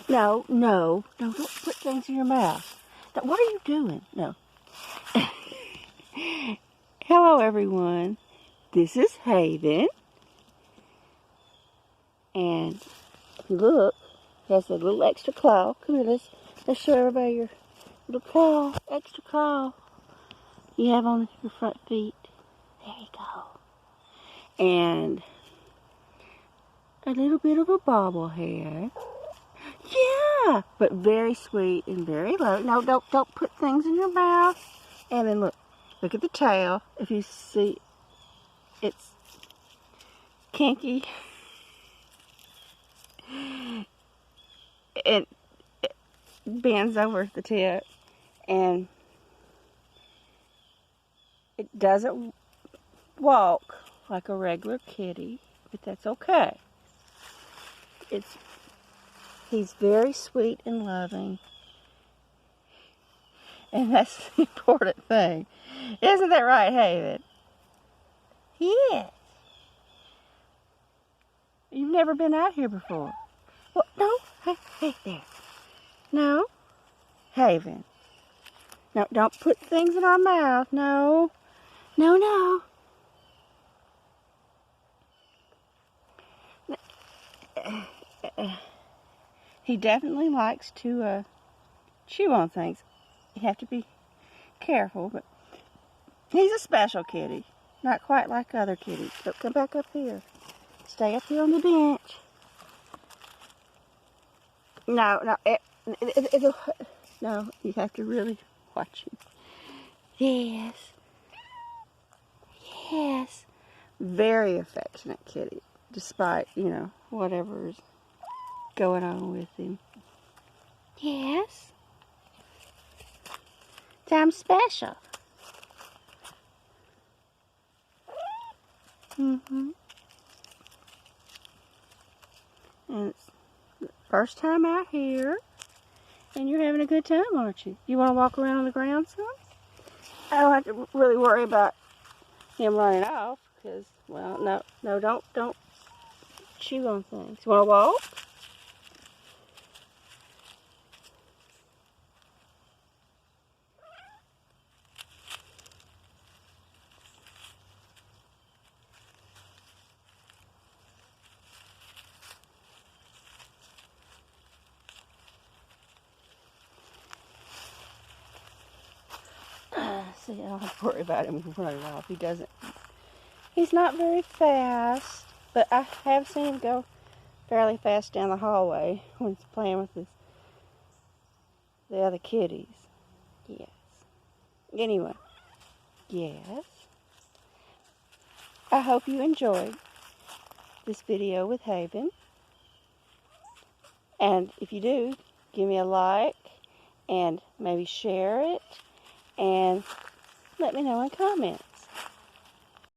No, no, no, don't put things in your mouth. Now, what are you doing? No. Hello, everyone. This is Haven. And if you look, it has a little extra claw. Come here, let's show everybody your little claw, extra claw you have on your front feet. There you go. And a little bit of a bobblehead. Yeah, but very sweet and very low. No, don't put things in your mouth. And then look at the tail. If you see, it's kinky. It bends over the tip, and it doesn't walk like a regular kitty, but that's okay. He's very sweet and loving, and that's the important thing. Isn't that right, Haven? Yes. You've never been out here before. Well, no. Hey, there. No. Haven. No, don't put things in our mouth. No. No. He definitely likes to chew on things. You have to be careful, but he's a special kitty. Not quite like other kitties. So come back up here. Stay up here on the bench. No, no, you have to really watch him. Yes. Very affectionate kitty, despite, whatever's going on with him. Yes. I'm special. And it's the first time out here, and you're having a good time, aren't you? You want to walk around on the ground some? I don't have to really worry about him running off, because, well, no, don't chew on things. You want to walk? See, I don't have to worry about him running off. He's not very fast, but I have seen him go fairly fast down the hallway when he's playing with the other kitties. Yes. Anyway, yes. I hope you enjoyed this video with Haven. And if you do, give me a like and maybe share it and let me know in comments.